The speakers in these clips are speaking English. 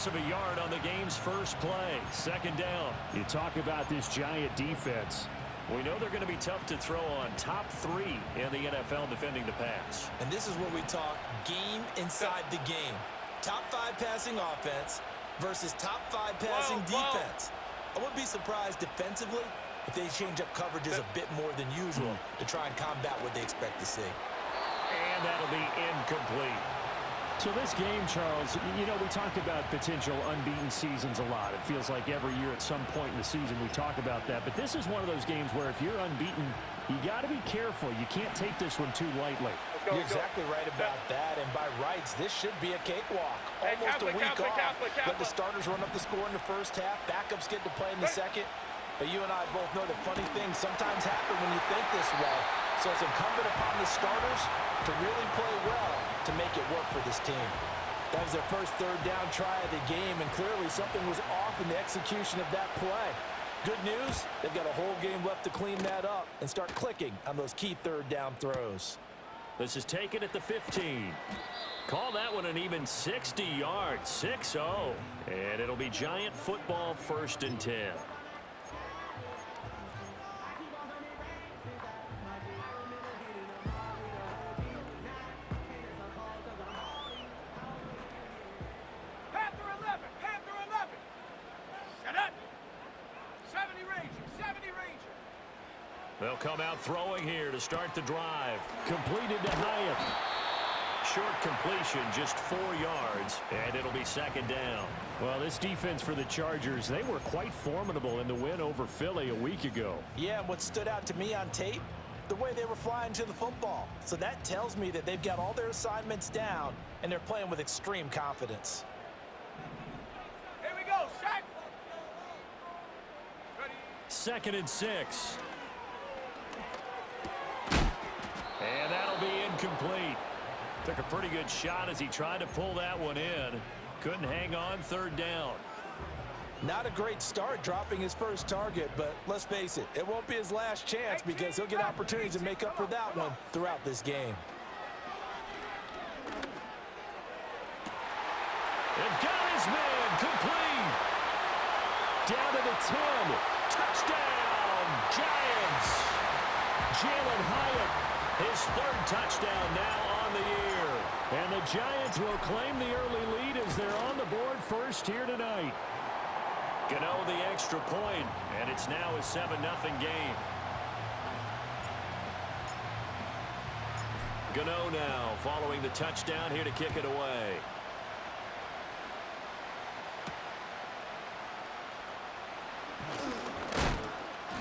loss of a yard on the game's first play. Second down. You talk about this Giant defense. We know they're going to be tough to throw on. Top 3 in the NFL defending the pass. And this is where we talk game inside the game. Top 5 passing offense versus top 5 passing defense. I wouldn't be surprised defensively if they change up coverages a bit more than usual to try and combat what they expect to see. And that'll be incomplete. So this game, Charles, you know, we talk about potential unbeaten seasons a lot. It feels like every year at some point in the season we talk about that. But this is one of those games where if you're unbeaten, you got to be careful. You can't take this one too lightly. You're exactly right about that. And by rights, this should be a cakewalk. Almost a week off. Let the starters run up the score in the first half. Backups get to play in the second. But you and I both know that funny things sometimes happen when you think this way. So it's incumbent upon the starters to really play well to make it work for this team. That was their first third down try of the game, and clearly something was off in the execution of that play. Good news, they've got a whole game left to clean that up and start clicking on those key third down throws. This is taken at the 15. Call that one an even 60 yards, 6-0. And it'll be Giant football 1st and 10. They'll come out throwing here to start the drive. Completed to Hyatt. Short completion, just 4 yards, and it'll be 2nd down. Well, this defense for the Chargers, they were quite formidable in the win over Philly a week ago. Yeah, and what stood out to me on tape, the way they were flying to the football. So that tells me that they've got all their assignments down, and they're playing with extreme confidence. Here we go, set. Ready. 2nd and 6. And that'll be incomplete. Took a pretty good shot as he tried to pull that one in. Couldn't hang on 3rd down. Not a great start dropping his first target, but let's face it, it won't be his last chance because he'll get opportunities to make up for that one throughout this game. They've got his man complete. Down to the 10. Touchdown, Giants. Jalen Hyatt. His 3rd touchdown now on the year. And the Giants will claim the early lead as they're on the board first here tonight. Gano the extra point, and it's now a 7-0 game. Gano now following the touchdown here to kick it away.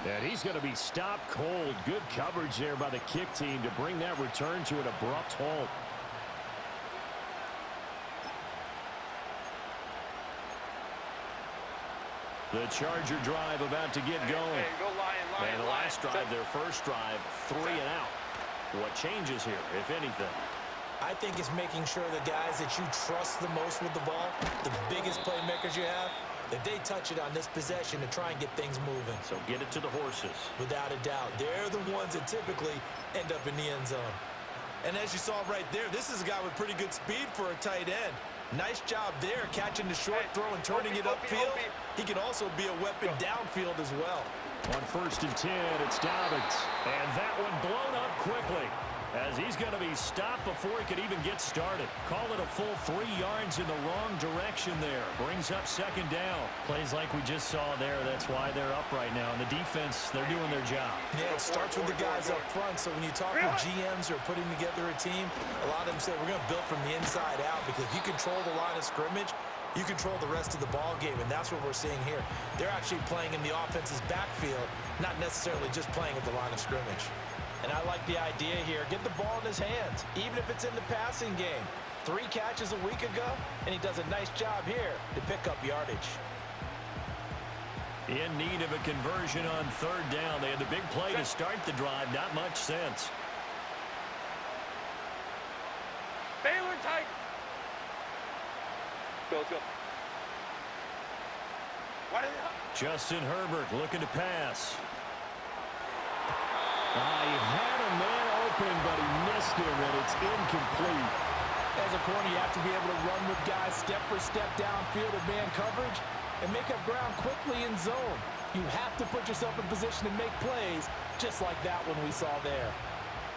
And he's going to be stopped cold. Good coverage there by the kick team to bring that return to an abrupt halt. The Charger drive about to get going. Hey, go Lion, And the last drive, their first drive, 3 and out. What changes here, if anything? I think it's making sure the guys that you trust the most with the ball, the biggest playmakers you have, that they touch it on this possession to try and get things moving. So get it to the horses. Without a doubt. They're the ones that typically end up in the end zone. And as you saw right there, this is a guy with pretty good speed for a tight end. Nice job there, catching the short throw and turning it upfield. He can also be a weapon downfield as well. On 1st and 10, it's Dobbins. And that one blown up quickly, as he's going to be stopped before he could even get started. Call it a full 3 yards in the wrong direction there. Brings up 2nd down. Plays like we just saw there. That's why they're up right now. And the defense, they're doing their job. Yeah, it starts with the guys up front. So when you talk with GMs who are putting together a team, a lot of them say we're going to build from the inside out because if you control the line of scrimmage, you control the rest of the ball game, and that's what we're seeing here. They're actually playing in the offense's backfield, not necessarily just playing at the line of scrimmage. And I like the idea here. Get the ball in his hands, even if it's in the passing game. 3 catches a week ago, and he does a nice job here to pick up yardage. In need of a conversion on 3rd down. They had the big play to start the drive. Not much sense. Baylor tight. Go. Justin Herbert looking to pass. He had a man open, but he missed him, and it's incomplete. As a corner, you have to be able to run with guys step for step downfield in man coverage and make up ground quickly in zone. You have to put yourself in position to make plays, just like that one we saw there.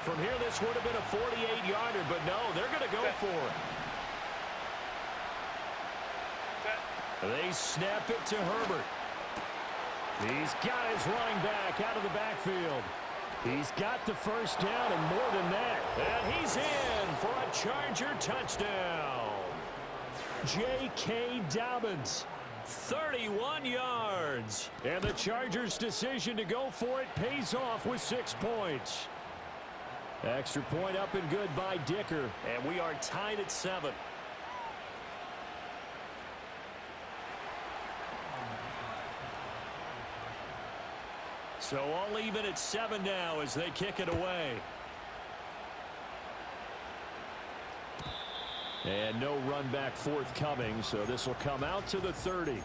From here, this would have been a 48-yarder, but no, they're going to go for it. They snap it to Herbert. He's got his running back out of the backfield. He's got the first down and more than that. And he's in for a Charger touchdown. J.K. Dobbins, 31 yards. And the Chargers' decision to go for it pays off with 6 points. Extra point up and good by Dicker. And we are tied at 7. So all even at 7 now as they kick it away. And no run back forthcoming, so this will come out to the 30.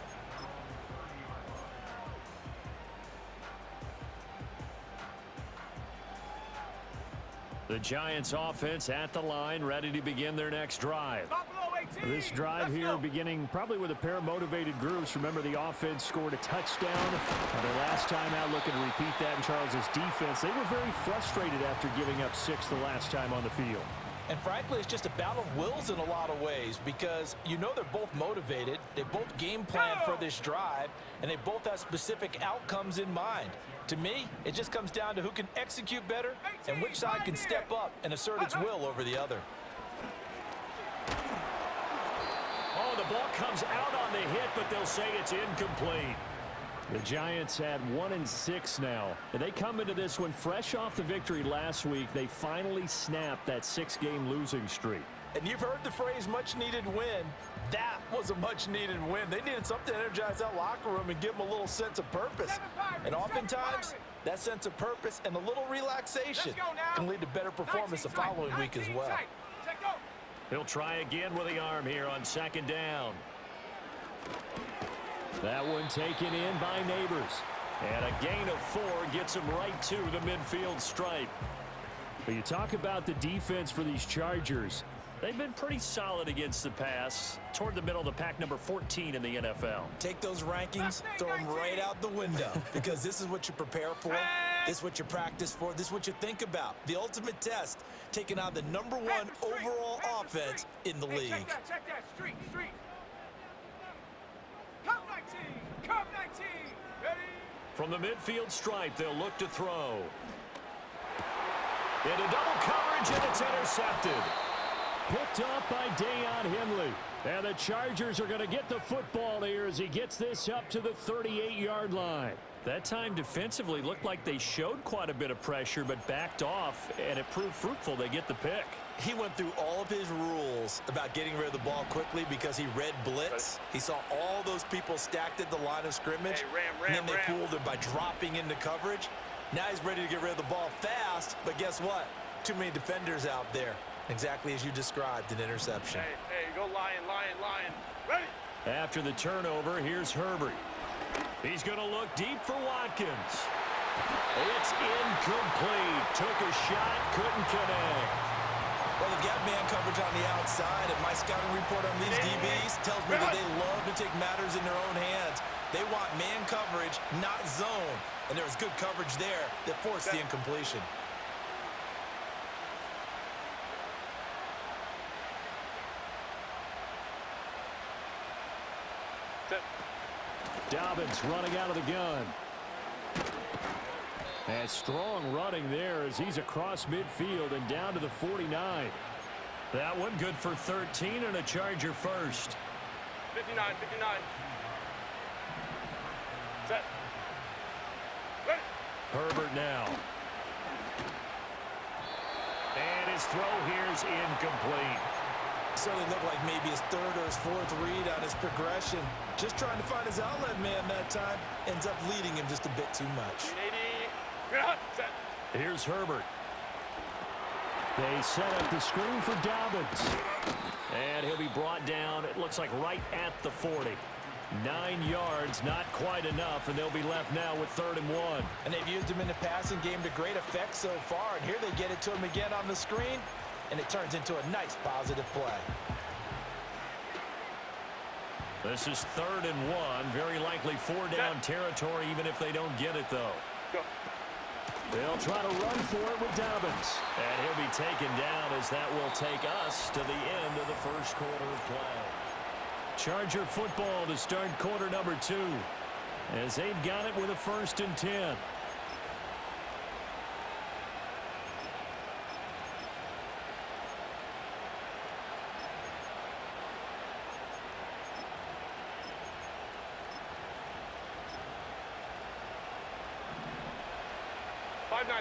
The Giants offense at the line, ready to begin their next drive. This drive here beginning probably with a pair of motivated groups. Remember, the offense scored a touchdown. Their last time out, looking to repeat that in Charles's defense. They were very frustrated after giving up 6 the last time on the field. And frankly, it's just a battle of wills in a lot of ways because you know they're both motivated. They both game plan for this drive, and they both have specific outcomes in mind. To me, it just comes down to who can execute better and which side can step up and assert its will over the other. Oh, the ball comes out on the hit, but they'll say it's incomplete. The Giants had 1-6 now, and they come into this one fresh off the victory last week. They finally snapped that 6-game losing streak. And you've heard the phrase much-needed win. That was a much-needed win. They needed something to energize that locker room and give them a little sense of purpose. And oftentimes, that sense of purpose and a little relaxation can lead to better performance the following week as well. He'll try again with the arm here on 2nd down. That one taken in by Neighbors. And a gain of 4 gets him right to the midfield stripe. But you talk about the defense for these Chargers. They've been pretty solid against the pass, toward the middle of the pack, number 14 in the NFL. Take those rankings, throw them right out the window, because this is what you prepare for, this is what you practice for, this is what you think about. The ultimate test, taking on the #1 overall offense in the league. Check that, street. Come 19, ready? From the midfield stripe, they'll look to throw. Into double coverage, and it's intercepted. Picked up by Deion Henley. And the Chargers are going to get the football here as he gets this up to the 38-yard line. That time defensively looked like they showed quite a bit of pressure but backed off, and it proved fruitful. They get the pick. He went through all of his rules about getting rid of the ball quickly because he read blitz. He saw all those people stacked at the line of scrimmage, and then they fooled him by dropping into coverage. Now he's ready to get rid of the ball fast, but guess what? Too many defenders out there. Exactly as you described, an interception. Hey, go lion. Ready? After the turnover, here's Herbert. He's going to look deep for Watkins. It's incomplete. Took a shot, couldn't connect. Well, they've got man coverage on the outside, and my scouting report on these DBs tells me that they love to take matters in their own hands. They want man coverage, not zone. And there was good coverage there that forced the incompletion. Dobbins running out of the gun. And strong running there as he's across midfield and down to the 49. That one good for 13 and a Charger first. 59. Set. Ready? Herbert now. And his throw here is incomplete. Certainly looked like maybe his 3rd or his 4th read on his progression. Just trying to find his outlet man that time. Ends up leading him just a bit too much. 80. Set. Here's Herbert. They set up the screen for Dobbins. And he'll be brought down, it looks like right at the 40. 9 yards, not quite enough, and they'll be left now with 3rd and 1. And they've used him in the passing game to great effect so far. And here they get it to him again on the screen. and it turns into a nice positive play. This is 3rd and 1. Very likely 4-down territory, even if they don't get it, though. Go. They'll try to run for it with Dobbins. And he'll be taken down as that will take us to the end of the first quarter of play. Charger football to start quarter number 2. As they've got it with a 1st and 10.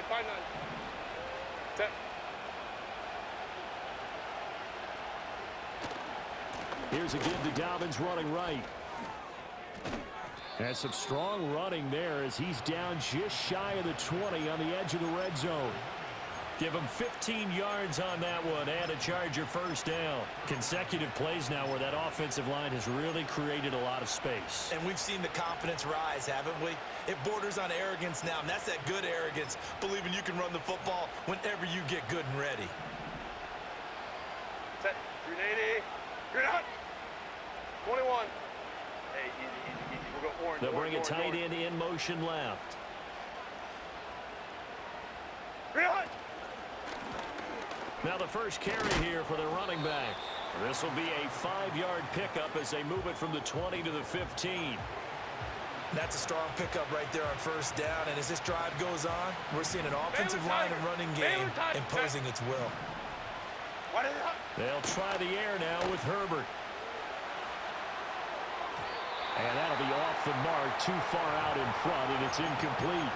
Five nine. Set. Here's a give to Dobbins running right. And some strong running there as he's down just shy of the 20 on the edge of the red zone. Give him 15 yards on that one and a Charger 1st down. Consecutive plays now where that offensive line has really created a lot of space. And we've seen the confidence rise, haven't we? It borders on arrogance now, and that's that good arrogance, believing you can run the football whenever you get good and ready. Set. 380. You're out. 21. Hey, easy. We'll go orange. They'll bring a orange, tight orange. end in motion left. You're out. Now the first carry here for the running back. This will be a 5-yard pickup as they move it from the 20 to the 15. That's a strong pickup right there on 1st down, and as this drive goes on, we're seeing an offensive line and running game imposing its will. They'll try the air now with Herbert. And that'll be off the mark, too far out in front, and it's incomplete.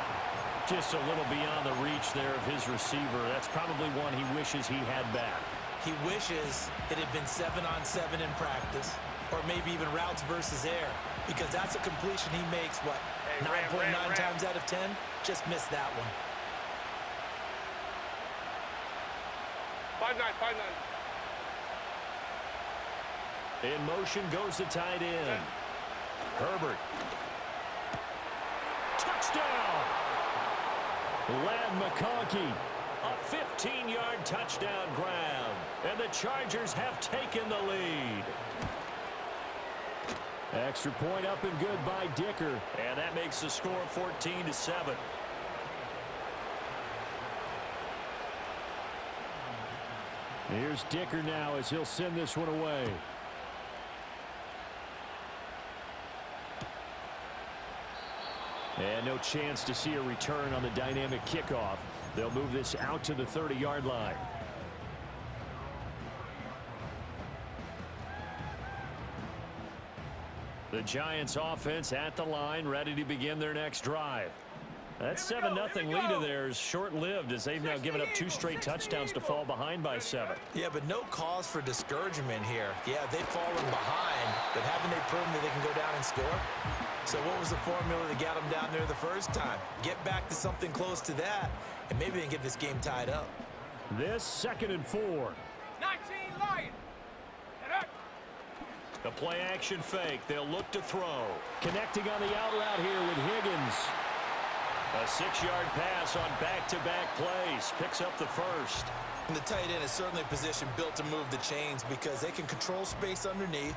Just a little beyond the reach there of his receiver. That's probably one he wishes he had back. He wishes it had been 7-on-7 in practice, or maybe even routes versus air, because that's a completion he makes, what, 9.9 times out of 10? Just missed that one. 5-9. In motion goes the tight end. Herbert. Touchdown! Ladd McConkey. A 15-yard touchdown grab. And the Chargers have taken the lead. Extra point up and good by Dicker. And that makes the score 14-7. Here's Dicker now as he'll send this one away. And no chance to see a return on the dynamic kickoff. They'll move this out to the 30-yard line. The Giants offense at the line, ready to begin their next drive. That 7-0 lead of theirs short-lived as they've now given up 2 straight touchdowns to fall behind by 7. Yeah, but no cause for discouragement here. Yeah, they've fallen behind, but haven't they proven that they can go down and score? So what was the formula that got them down there the first time? Get back to something close to that, and maybe they can get this game tied up. This 2nd and 4. 19 Lion. The play action fake. They'll look to throw. Connecting on the out route here with Higgins. A 6-yard pass on back-to-back plays. Picks up the first. And the tight end is certainly a position built to move the chains because they can control space underneath.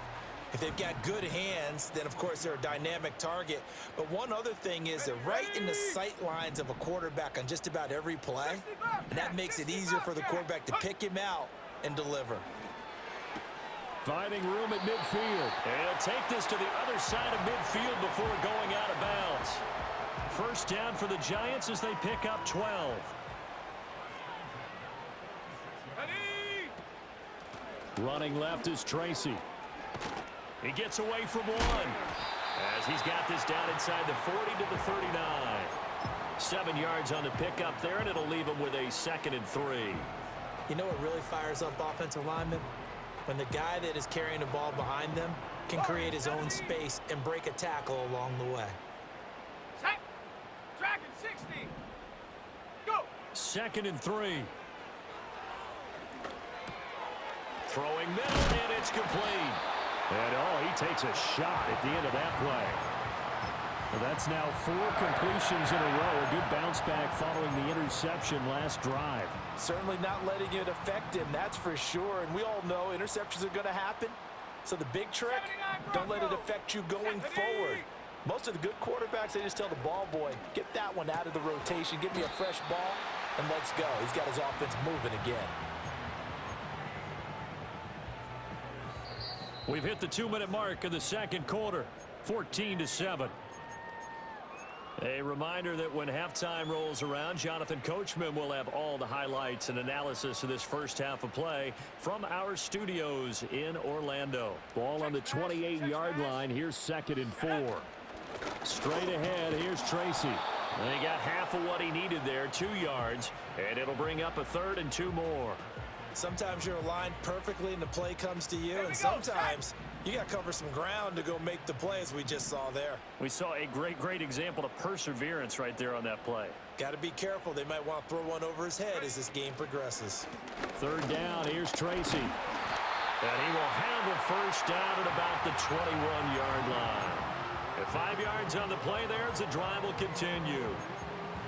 If they've got good hands, then of course they're a dynamic target. But one other thing is they're right in the sight lines of a quarterback on just about every play. And that makes it easier for the quarterback to pick him out and deliver. Finding room at midfield. They'll take this to the other side of midfield before going out of bounds. First down for the Giants as they pick up 12. Running left is Tracy. He gets away from one as he's got this down inside the 40 to the 39. 7 yards on the pickup there, and it'll leave him with a 2nd and 3. You know what really fires up offensive linemen? When the guy that is carrying the ball behind them can create his own space and break a tackle along the way. Set. Dragon 60. Go. 2nd and 3. Throwing middle, and it's complete. And, he takes a shot at the end of that play. Well, that's now 4 completions in a row. A good bounce back following the interception last drive. Certainly not letting it affect him, that's for sure. And we all know interceptions are going to happen. So the big trick, don't let it affect you going forward. Most of the good quarterbacks, they just tell the ball boy, get that one out of the rotation, give me a fresh ball, and let's go. He's got his offense moving again. We've hit the 2-minute mark of the second quarter, 14-7. A reminder that when halftime rolls around, Jonathan Coachman will have all the highlights and analysis of this first half of play from our studios in Orlando. Ball on the 28-yard line. Here's 2nd and 4. Straight ahead, here's Tracy. And he got half of what he needed there, 2 yards, and it'll bring up a 3rd and 2 more. Sometimes you're aligned perfectly and the play comes to you, and sometimes you got to cover some ground to go make the play, as we just saw there. We saw a great example of perseverance right there on that play. Got to be careful. They might want to throw one over his head as this game progresses. 3rd down, here's Tracy. And he will have a first down at about the 21-yard line. At 5 yards on the play there, as the drive will continue.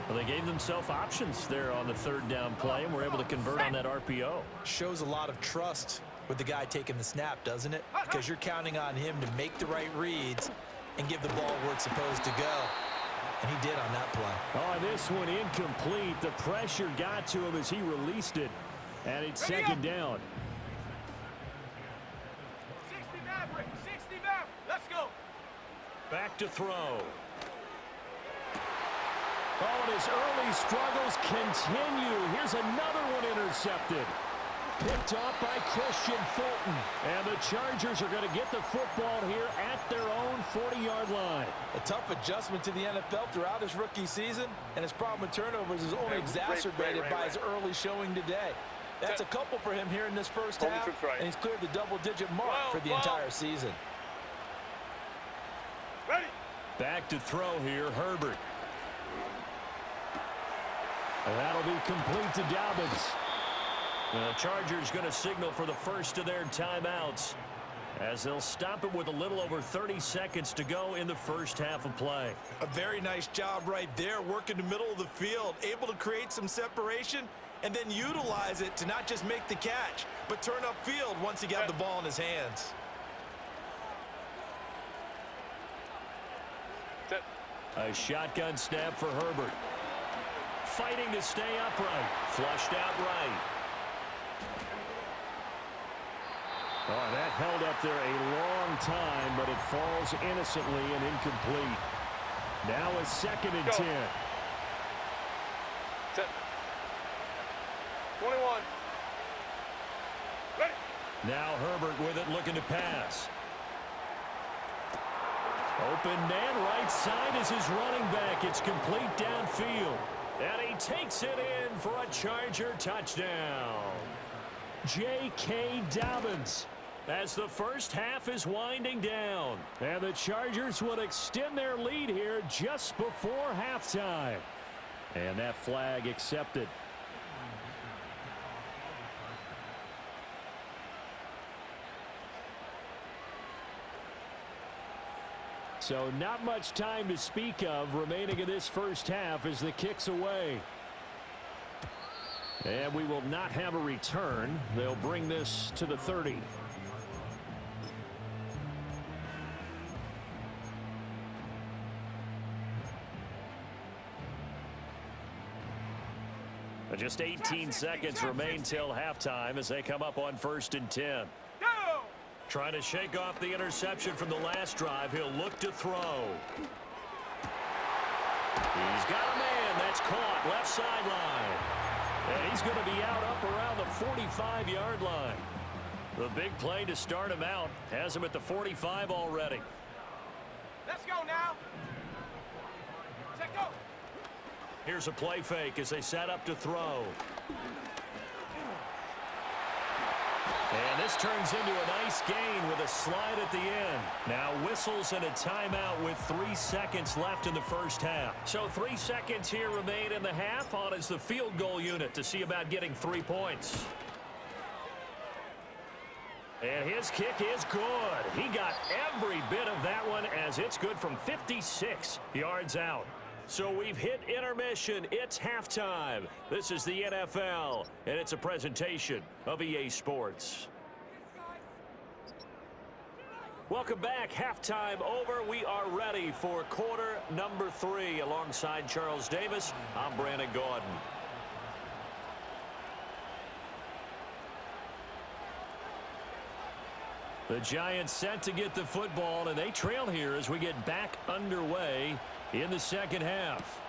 Well, they gave themselves options there on the 3rd down play, and were able to convert on that RPO. Shows a lot of trust with the guy taking the snap, doesn't it? Because you're counting on him to make the right reads and give the ball where it's supposed to go. And he did on that play. Oh, this one incomplete. The pressure got to him as he released it. And it's 2nd down. 60 Maverick, 60 Maverick. Let's go. Back to throw. Oh, and his early struggles continue. Here's another one intercepted. Picked off by Christian Fulton. And the Chargers are going to get the football here at their own 40-yard line. A tough adjustment to the NFL throughout his rookie season, and his problem with turnovers is only exacerbated by his early showing today. That's a couple for him here in this first half, and he's cleared the double-digit mark for the entire season. Ready. Back to throw here, Herbert. And that'll be complete to Dobbins. The Chargers going to signal for the first of their timeouts, as they'll stop it with a little over 30 seconds to go in the first half of play. A very nice job right there, working the middle of the field, able to create some separation and then utilize it to not just make the catch, but turn upfield once he got the ball in his hands. A shotgun snap for Herbert. Fighting to stay upright. Flushed out right. Oh, that held up there a long time, but it falls innocently and incomplete. Now a 2nd and 10. 21. Ready. Now Herbert with it, looking to pass. Open man, right side is his running back. It's complete downfield. And he takes it in for a Charger touchdown. J.K. Dobbins, as the first half is winding down. And the Chargers will extend their lead here just before halftime. And that flag accepted. So not much time to speak of remaining in this first half as the kick's away. And we will not have a return. They'll bring this to the 30. Just 18 seconds remain till halftime as they come up on 1st and 10. Go! Trying to shake off the interception from the last drive. He'll look to throw. He's got a man. That's caught. Left sideline. And he's going to be out up around the 45-yard line. The big play to start him out has him at the 45 already. Let's go now. Check go. Here's a play fake as they set up to throw. And this turns into a nice gain with a slide at the end. Now whistles and a timeout with 3 seconds left in the first half. So 3 seconds here remain in the half. On is the field goal unit to see about getting 3 points. And his kick is good. He got every bit of that one as it's good from 56 yards out. So we've hit intermission. It's halftime. This is the NFL, and it's a presentation of EA Sports. Welcome back. Halftime over. We are ready for quarter number 3. Alongside Charles Davis, I'm Brandon Gaudin. The Giants set to get the football, and they trail here as we get back underway in the second half.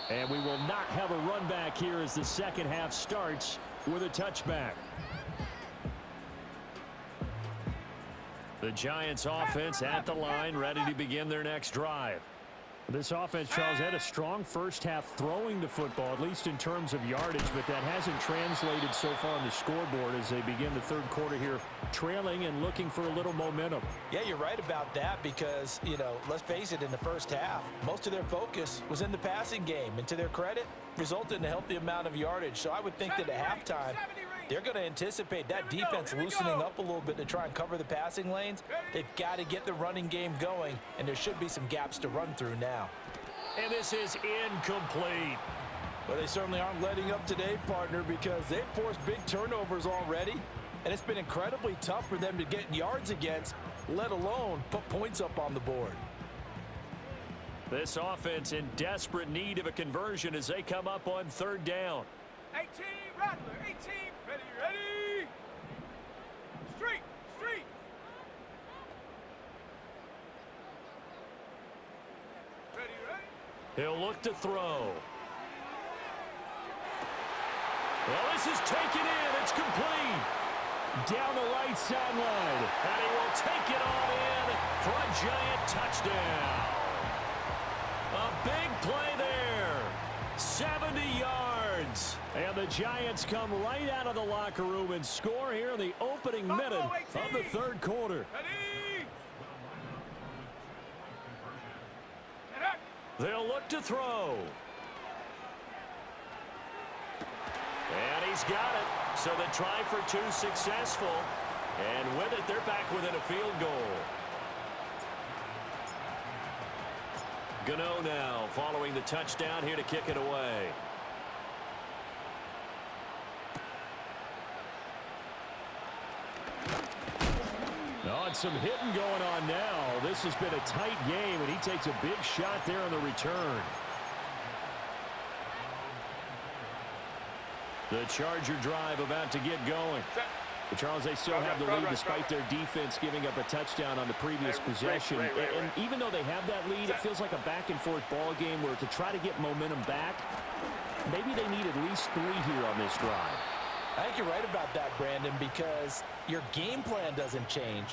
And we will not have a run back here as the second half starts with a touchback. The Giants offense at the line, ready to begin their next drive. This offense, Charles, had a strong first half throwing the football, at least in terms of yardage, but that hasn't translated so far on the scoreboard as they begin the third quarter here, trailing and looking for a little momentum. Yeah, you're right about that because, you know, let's face it, in the first half, most of their focus was in the passing game, and to their credit, resulted in a healthy amount of yardage. So I would think that at halftime, they're going to anticipate that defense loosening up a little bit to try and cover the passing lanes. They've got to get the running game going, and there should be some gaps to run through now. And this is incomplete. Well, they certainly aren't letting up today, partner, because they've forced big turnovers already, and it's been incredibly tough for them to get yards against, let alone put points up on the board. This offense in desperate need of a conversion as they come up on third down. 18, Rattler, 18, ready. Street. Ready. He'll look to throw. Well, this is taken in. It's complete. Down the right sideline. And he will take it on in for a Giant touchdown. A big play there. 70 yards. And the Giants come right out of the locker room and score here in the opening minute of the third quarter. Ready. They'll look to throw. And he's got it. So the try for 2 successful. And with it, they're back within a field goal. Gano now following the touchdown here to kick it away. Oh, and some hitting going on now. This has been a tight game, and he takes a big shot there on the return. The Charger drive about to get going. Charles, they still have the lead despite their defense giving up a touchdown on the previous possession. And even though they have that lead, it feels like a back-and-forth ball game where to try to get momentum back, maybe they need at least 3 here on this drive. I think you're right about that, Brandon, because your game plan doesn't change.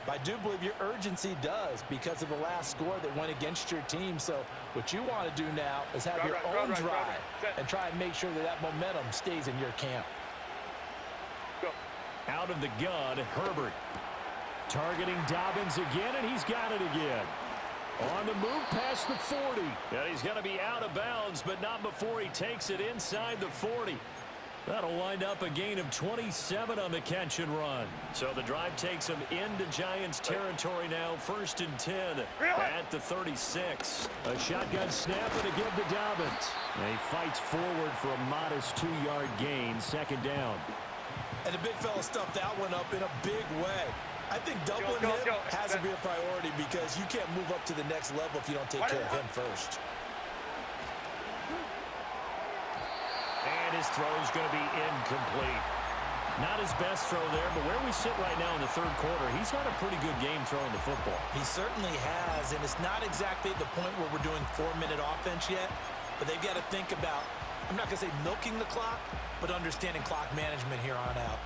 But I do believe your urgency does because of the last score that went against your team. So what you want to do now is have your own drive and try and make sure that that momentum stays in your camp. Out of the gun, Herbert. Targeting Dobbins again, and he's got it again. On the move past the 40. And he's going to be out of bounds, but not before he takes it inside the 40. That'll wind up a gain of 27 on the catch and run. So the drive takes him into Giants territory now, 1st and 10 at the 36. A shotgun snap and a give to Dobbins. And he fights forward for a modest 2-yard gain, 2nd down. And the big fella stuffed that one up in a big way. I think doubling him has to be a priority because you can't move up to the next level if you don't take care of him first. And his throw is going to be incomplete. Not his best throw there, but where we sit right now in the third quarter, he's had a pretty good game throwing the football. He certainly has, and it's not exactly the point where we're doing 4-minute offense yet, but they've got to think about, I'm not going to say milking the clock, but understanding clock management here on out.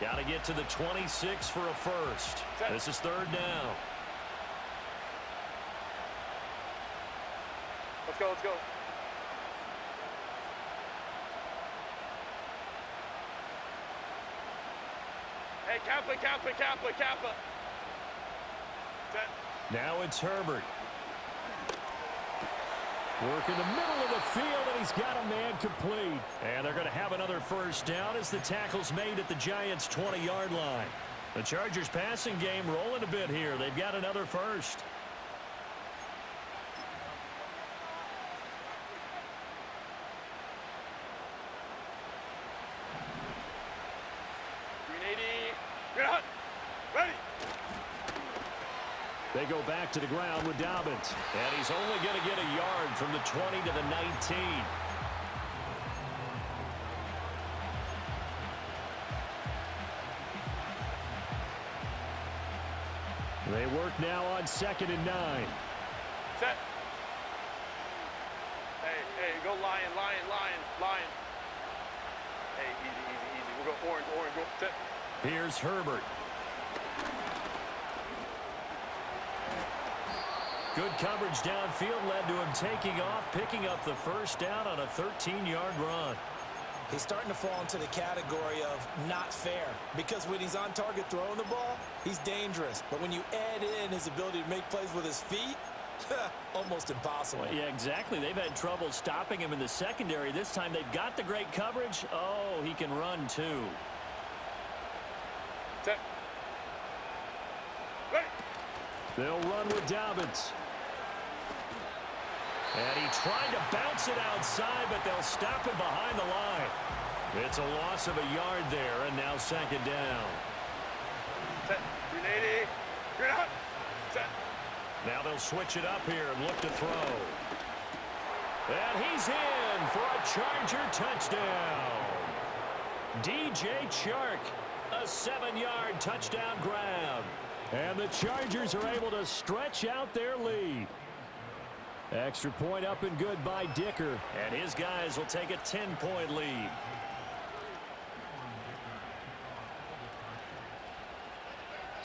Got to get to the 26 for a first. This is 3rd down. Let's go. Hey, Kappa. Now it's Herbert. Work in the middle of the field, and he's got a man complete. And they're going to have another first down as the tackle's made at the Giants' 20-yard line. The Chargers' passing game rolling a bit here. They've got another first. They go back to the ground with Dobbins. And he's only going to get a yard from the 20 to the 19. They work now on 2nd and 9. Set. Hey, go lion. Hey, easy. We'll go orange, go set. Here's Herbert. Good coverage downfield led to him taking off, picking up the first down on a 13-yard run. He's starting to fall into the category of not fair, because when he's on target throwing the ball, he's dangerous. But when you add in his ability to make plays with his feet, almost impossible. Well, yeah, exactly. They've had trouble stopping him in the secondary. This time they've got the great coverage. Oh, he can run too. Set. Ready. They'll run with Dobbins. And he tried to bounce it outside, but they'll stop him behind the line. It's a loss of a yard there, and now 2nd down. Set. 380. You're out. Set. Now they'll switch it up here and look to throw. And he's in for a Charger touchdown. DJ Chark, a 7-yard touchdown grab. And the Chargers are able to stretch out their lead. Extra point up and good by Dicker. And his guys will take a 10-point lead.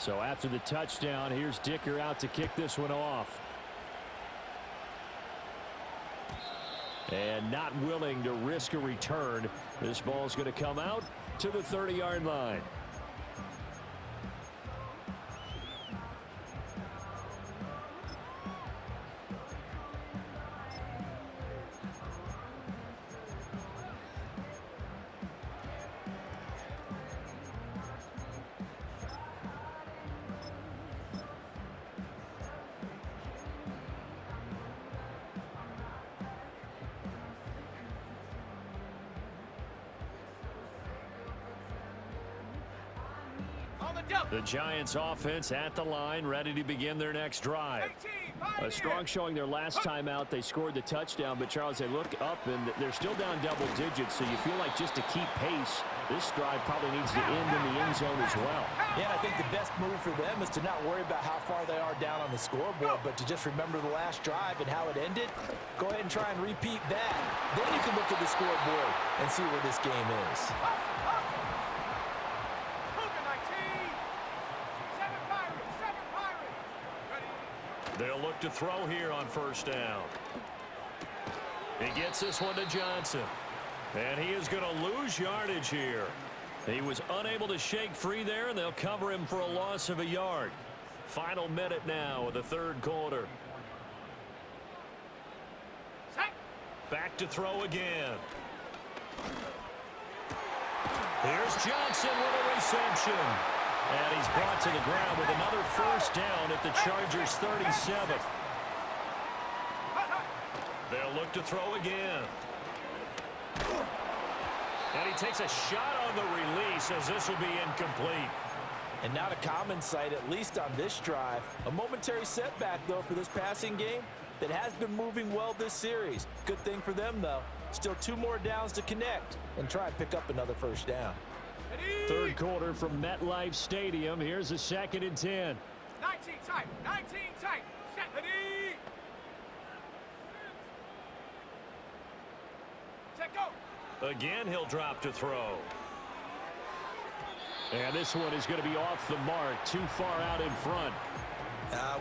So after the touchdown, here's Dicker out to kick this one off. And not willing to risk a return. This ball's going to come out to the 30-yard line. The Giants offense at the line, ready to begin their next drive. A strong showing their last time out. They scored the touchdown, but Charles, they look up and they're still down double digits, so you feel like just to keep pace, this drive probably needs to end in the end zone as well. Yeah, I think the best move for them is to not worry about how far they are down on the scoreboard, but to just remember the last drive and how it ended. Go ahead and try and repeat that. Then you can look at the scoreboard and see where this game is. They'll look to throw here on 1st down. He gets this one to Johnson. And he is going to lose yardage here. He was unable to shake free there, and they'll cover him for a loss of a yard. Final minute now of the 3rd quarter. Back to throw again. Here's Johnson with a reception. And he's brought to the ground with another first down at the Chargers' 37. They'll look to throw again. And he takes a shot on the release as this will be incomplete. And not a common sight, at least on this drive. A momentary setback, though, for this passing game that has been moving well this series. Good thing for them, though. Still 2 more downs to connect and try and pick up another first down. 3rd quarter from MetLife Stadium. Here's a 2nd and 10. 19 tight. Set the knee. Set go. Again, he'll drop to throw. And this one is going to be off the mark, too far out in front.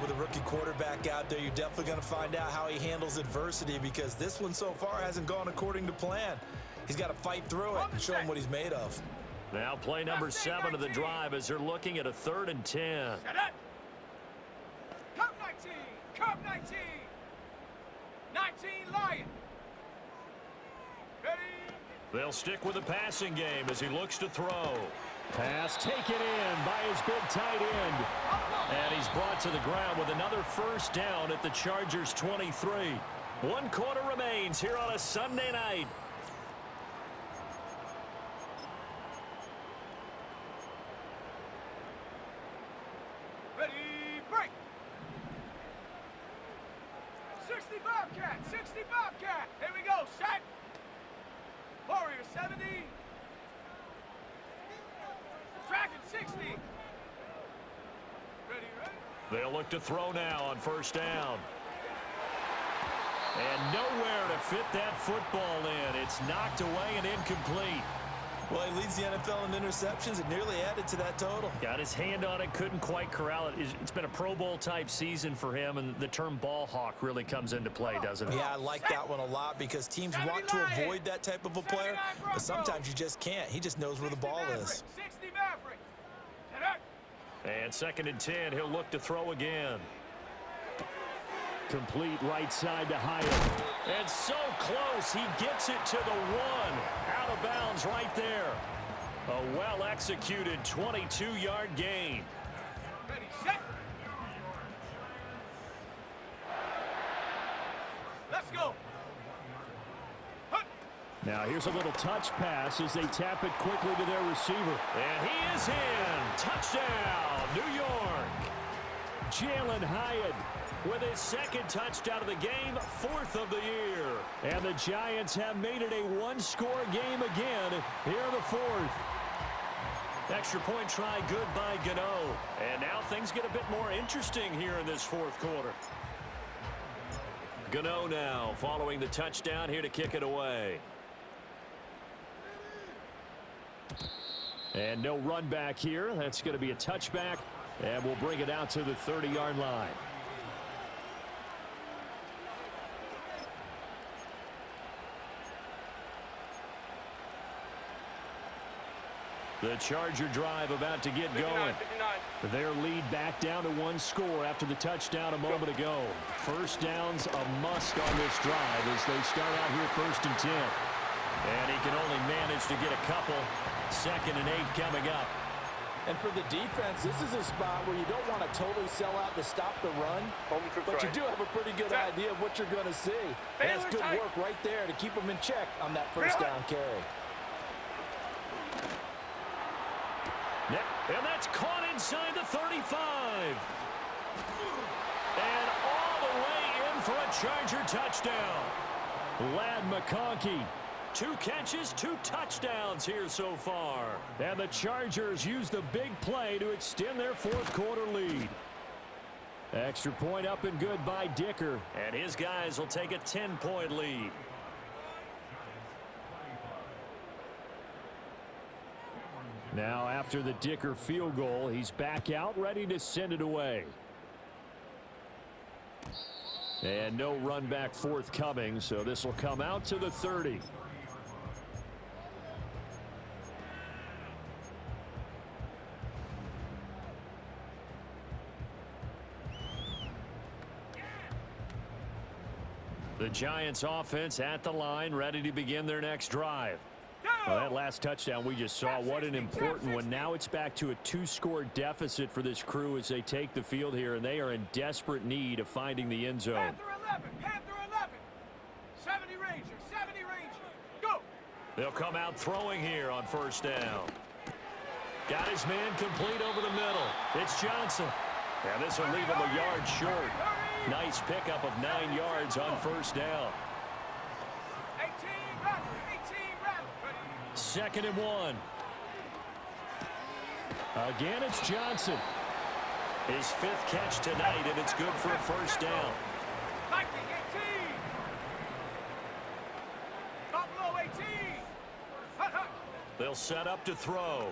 With a rookie quarterback out there, you're definitely going to find out how he handles adversity, because this one so far hasn't gone according to plan. He's got to fight through it and show him what he's made of. Now play number 7 of the drive as they're looking at a 3rd and 10. Set it. Come 19. 19 Lion. Ready? They'll stick with the passing game as he looks to throw. Pass taken in by his big tight end. And he's brought to the ground with another first down at the Chargers' 23. 1 quarter remains here on a Sunday night. Ready, break. 60 Bobcat, 60 Bobcat. Here we go, set. Warrior 70. Dragon 60. Ready, ready. They'll look to throw now on first down. And nowhere to fit that football in. It's knocked away and incomplete. Well, he leads the NFL in interceptions and nearly added to that total. Got his hand on it, couldn't quite corral it. It's been a Pro Bowl type season for him, and the term ball hawk really comes into play, doesn't it? Yeah, I like that one a lot because teams want to avoid that type of a player, but sometimes you just can't. He just knows where the ball is. 60 Maverick. And 2nd and 10, he'll look to throw again. Complete right side to Hyatt. And so close, he gets it to the 1. Out of bounds right there. A well-executed 22-yard gain. Ready, set. Let's go. Now here's a little touch pass as they tap it quickly to their receiver. And he is in. Touchdown, New York. Jalen Hyatt with his 2nd touchdown of the game, 4th of the year. And the Giants have made it a 1-score game again here in the 4th. Extra point try good by Gano. And now things get a bit more interesting here in this 4th quarter. Gano now following the touchdown here to kick it away. And no run back here. That's going to be a touchback. And we'll bring it out to the 30-yard line. The Charger drive about to get 59, going. 59. Their lead back down to 1 score after the touchdown a moment ago. First down's a must on this drive as they start out here 1st and 10. And he can only manage to get a couple. 2nd and 8 coming up. And for the defense, this is a spot where you don't want to totally sell out to stop the run, but you do have a pretty good idea of what you're going to see. And that's good work right there to keep them in check on that first down carry. And that's caught inside the 35. And all the way in for a Charger touchdown. Ladd McConkey. 2 catches, 2 touchdowns here so far. And the Chargers use the big play to extend their 4th quarter lead. Extra point up and good by Dicker. And his guys will take a 10-point lead. Now after the Dicker field goal, he's back out ready to send it away. And no run back forthcoming, so this will come out to the 30. The Giants offense at the line, ready to begin their next drive. Well, that last touchdown we just saw, what an important one. Now it's back to a 2-score deficit for this crew as they take the field here, and they are in desperate need of finding the end zone. Panther 11, Panther 11. 70 Ranger, 70 Ranger. Go. They'll come out throwing here on first down. Got his man complete over the middle. It's Johnson. And this will leave him a yard short. Nice pickup of 9 yards on first down. 18 Rattler, 18 Rattler. 2nd and 1. Again, it's Johnson. His 5th catch tonight, and it's good for a first down. Viking 18. Buffalo 18. Hut, hut. They'll set up to throw.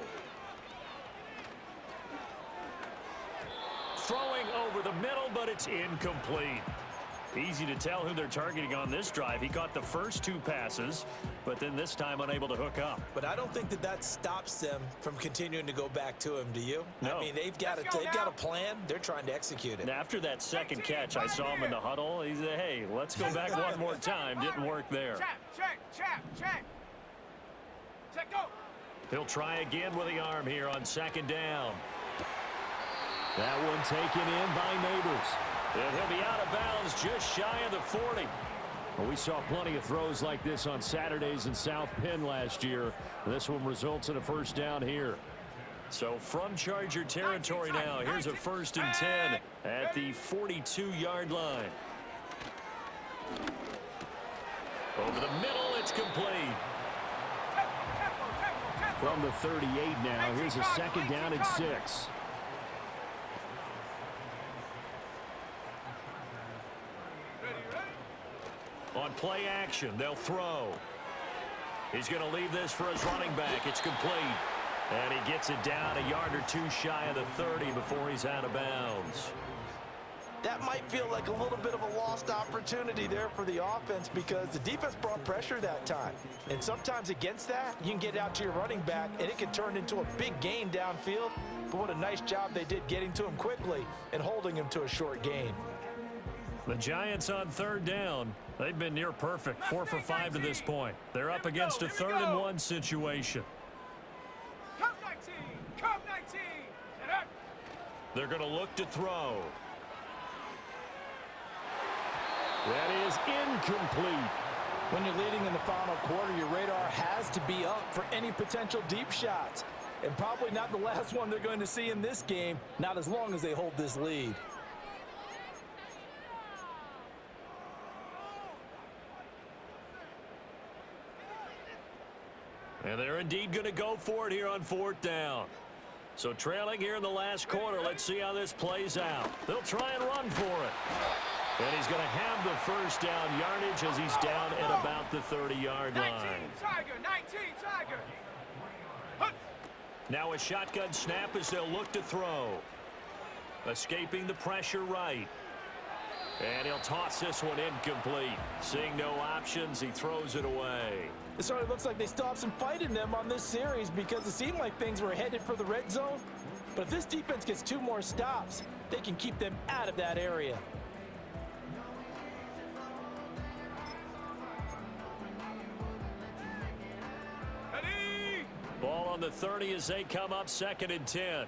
Throwing over the middle, but it's incomplete. Easy to tell who they're targeting on this drive. He caught the first 2 passes, but then this time unable to hook up. But I don't think that stops them from continuing to go back to him, do you? No. I mean, they've got a plan. They're trying to execute it. And after that second catch, I saw him in the huddle. He said, hey, let's go back one more time. Didn't work there. Check. Go. He'll try again with the arm here on 2nd down. That one taken in by Neighbors. And he'll be out of bounds just shy of the 40. Well, we saw plenty of throws like this on Saturdays in South Penn last year. This one results in a first down here. So from Charger territory now, here's a 1st and 10 at the 42-yard line. Over the middle, it's complete. From the 38 now, here's a 2nd down and 6. On play action, they'll throw. He's going to leave this for his running back. It's complete. And he gets it down a yard or 2 shy of the 30 before he's out of bounds. That might feel like a little bit of a lost opportunity there for the offense because the defense brought pressure that time. And sometimes against that, you can get out to your running back, and it can turn into a big gain downfield. But what a nice job they did getting to him quickly and holding him to a short gain. The Giants on 3rd down. They've been near perfect, 4 for 5 to this point. They're up against a 3rd and 1 situation. Come 19. They're going to look to throw. That is incomplete. When you're leading in the final quarter, your radar has to be up for any potential deep shots. And probably not the last one they're going to see in this game, not as long as they hold this lead. And they're indeed going to go for it here on 4th down. So trailing here in the last quarter, let's see how this plays out. They'll try and run for it. And he's going to have the first down yardage as he's down at about the 30-yard line. 19 Tiger. Now a shotgun snap as they'll look to throw. Escaping the pressure right. And he'll toss this one incomplete. Seeing no options, he throws it away. It sort of looks like they still have some fight in them on this series because it seemed like things were headed for the red zone. But if this defense gets 2 more stops, they can keep them out of that area. Ready? Ball on the 30 as they come up 2nd and 10.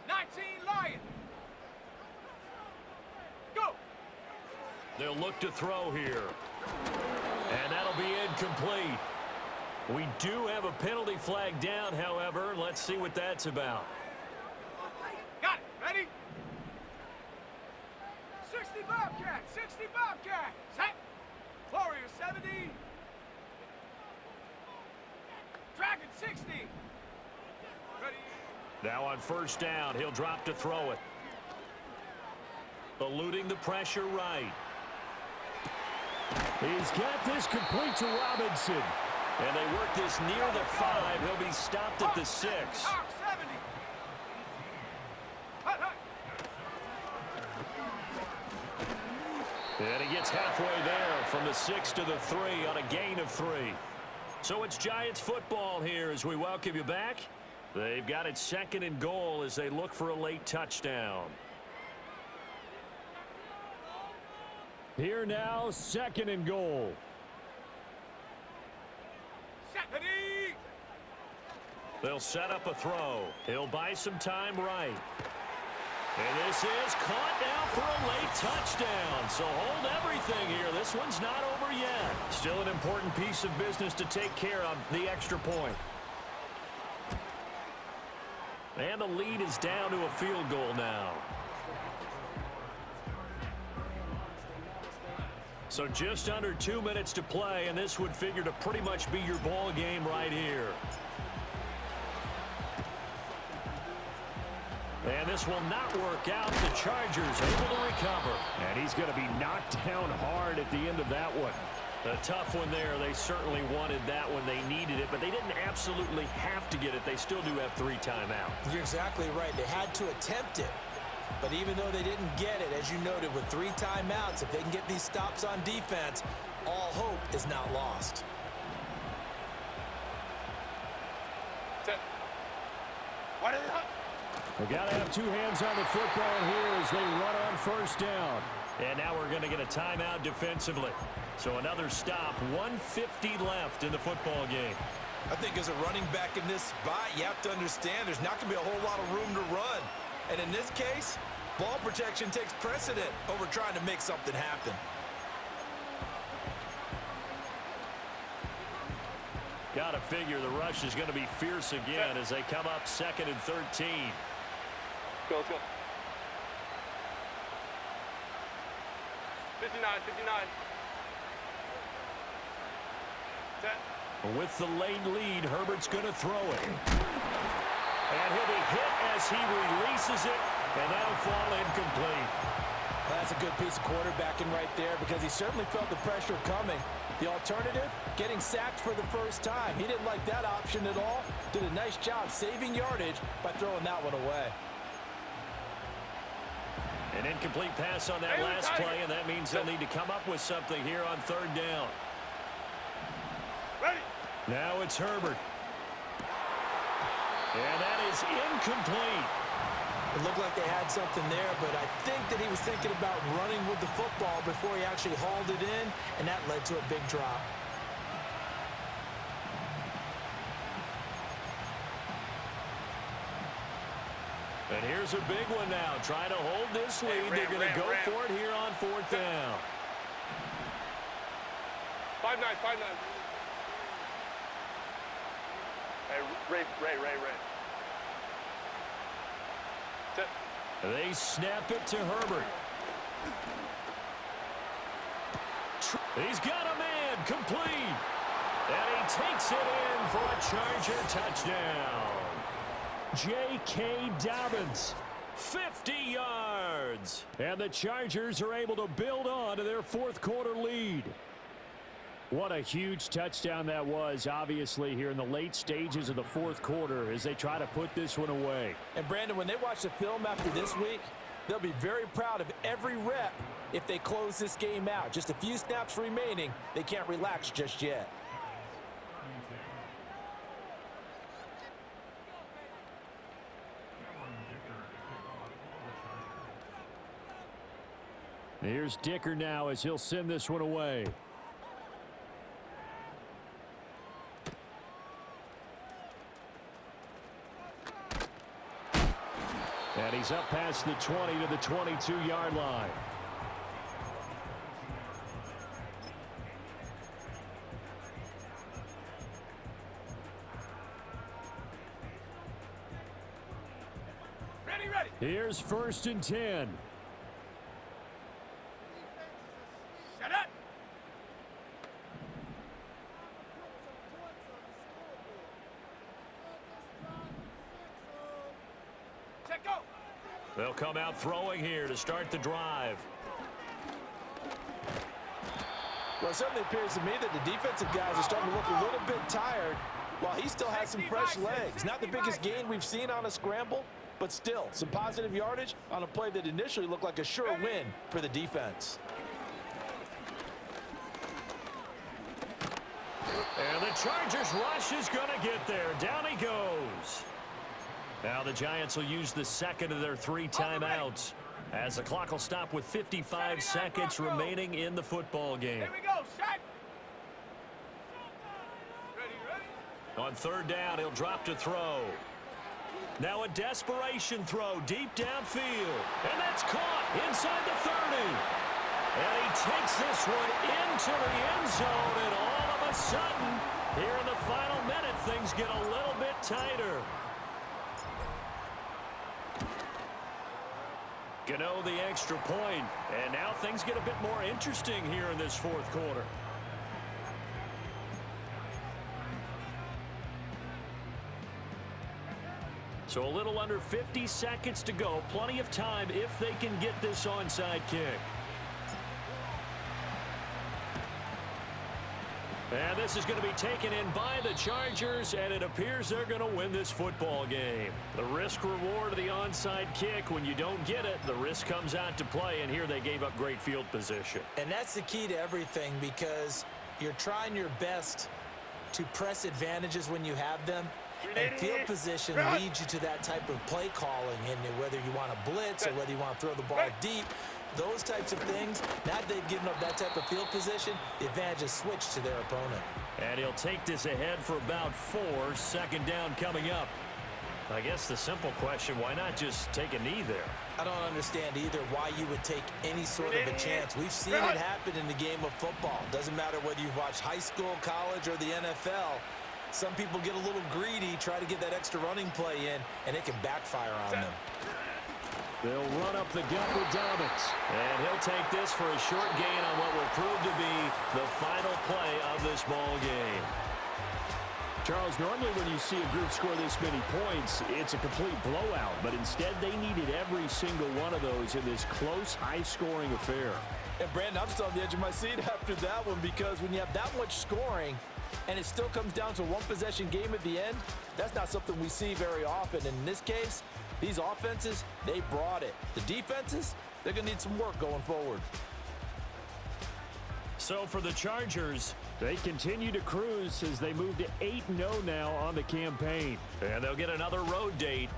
19 Lion. Go. They'll look to throw here. And that'll be incomplete. We do have a penalty flag down, however. Let's see what that's about. Got it. Ready? 60 Bobcat. Set. Warrior 70. Dragon 60. Ready? Now on 1st down, he'll drop to throw it. Eluding the pressure right. He's got this complete to Robinson. And they work this near the 5. He'll be stopped at the 6. 70. And he gets halfway there from the 6 to the 3 on a gain of 3. So it's Giants football here as we welcome you back. They've got it 2nd and goal as they look for a late touchdown. Here now, 2nd and goal. Ready? They'll set up a throw. He'll buy some time right. And this is caught now for a late touchdown. So hold everything here. This one's not over yet. Still an important piece of business to take care of, the extra point. And the lead is down to a field goal now. So just under 2 minutes to play, and this would figure to pretty much be your ball game right here. And this will not work out. The Chargers able to recover. And he's going to be knocked down hard at the end of that one. A tough one there. They certainly wanted that one. They needed it, but they didn't absolutely have to get it. They still do have 3 timeouts. You're exactly right. They had to attempt it. But even though they didn't get it, as you noted, with 3 timeouts, if they can get these stops on defense, all hope is not lost. We got to have 2 hands on the football here as they run on first down. And now we're going to get a timeout defensively. So another stop, 1:50 left in the football game. I think as a running back in this spot, you have to understand there's not going to be a whole lot of room to run. And in this case, ball protection takes precedent over trying to make something happen. Got to figure the rush is going to be fierce again as they come up 2nd and 13. Let's go. 59. Set. With the late lead, Herbert's going to throw it. And he'll be hit as he releases it, and that'll fall incomplete. Well, that's a good piece of quarterbacking right there because he certainly felt the pressure coming. The alternative, getting sacked for the first time. He didn't like that option at all. Did a nice job saving yardage by throwing that one away. An incomplete pass on that last play, and that means they'll need to come up with something here on 3rd down. Ready. Now it's Herbert. And that is incomplete. It looked like they had something there, but I think that he was thinking about running with the football before he actually hauled it in, and that led to a big drop. And here's a big one now. Trying to hold this lead. They're going to go for it here on 4th down. 5-9. Hey, Ray. Set. They snap it to Herbert. He's got a man complete. And he takes it in for a Charger touchdown. J.K. Dobbins, 50 yards. And the Chargers are able to build on to their 4th quarter lead. What a huge touchdown that was, obviously, here in the late stages of the 4th quarter as they try to put this one away. And, Brandon, when they watch the film after this week, they'll be very proud of every rep if they close this game out. Just a few snaps remaining. They can't relax just yet. Here's Dicker now as he'll send this one away. And he's up past the 20 to the 22-yard line. Ready. Here's 1st and 10. Shut up. Set, go. They'll come out throwing here to start the drive. Well, it certainly appears to me that the defensive guys are starting to look a little bit tired while he still has some fresh legs. Not the biggest gain we've seen on a scramble, but still some positive yardage on a play that initially looked like a sure win for the defense. And the Chargers rush is going to get there. Down he goes. Now the Giants will use the 2nd of their 3 timeouts as the clock will stop with 55 seconds remaining in the football game. Here we go. Set. Ready. On 3rd down, he'll drop to throw. Now a desperation throw deep downfield. And that's caught inside the 30. And he takes this one into the end zone, and all of a sudden, here in the final minute, things get a little bit tighter. Gano the extra point, and now things get a bit more interesting here in this 4th quarter. So a little under 50 seconds to go. Plenty of time if they can get this onside kick. And this is going to be taken in by the Chargers, and it appears they're going to win this football game. The risk-reward of the onside kick, when you don't get it, the risk comes out to play, and here they gave up great field position. And that's the key to everything, because you're trying your best to press advantages when you have them, and field position leads you to that type of play calling, and whether you want to blitz or whether you want to throw the ball deep, those types of things, now that they've given up that type of field position, the advantage is switched to their opponent. And he'll take this ahead for about 4. Second down coming up. I guess the simple question, why not just take a knee there? I don't understand either why you would take any sort of a chance. We've seen it happen in the game of football. Doesn't matter whether you've watched high school, college, or the NFL. Some people get a little greedy, try to get that extra running play in, and it can backfire on them. They'll run up the gut with Dobbins. And he'll take this for a short gain on what will prove to be the final play of this ball game. Charles, normally when you see a group score this many points, it's a complete blowout. But instead, they needed every single one of those in this close, high-scoring affair. And, Brandon, I'm still on the edge of my seat after that one, because when you have that much scoring and it still comes down to a one-possession game at the end, that's not something we see very often. And in this case, these offenses, they brought it. The defenses, they're going to need some work going forward. So for the Chargers, they continue to cruise as they move to 8-0 now on the campaign. And they'll get another road date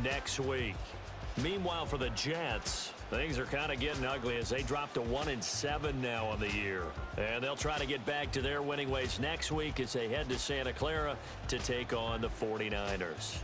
next week. Meanwhile, for the Jets, things are kind of getting ugly as they drop to 1-7 now on the year. And they'll try to get back to their winning ways next week as they head to Santa Clara to take on the 49ers.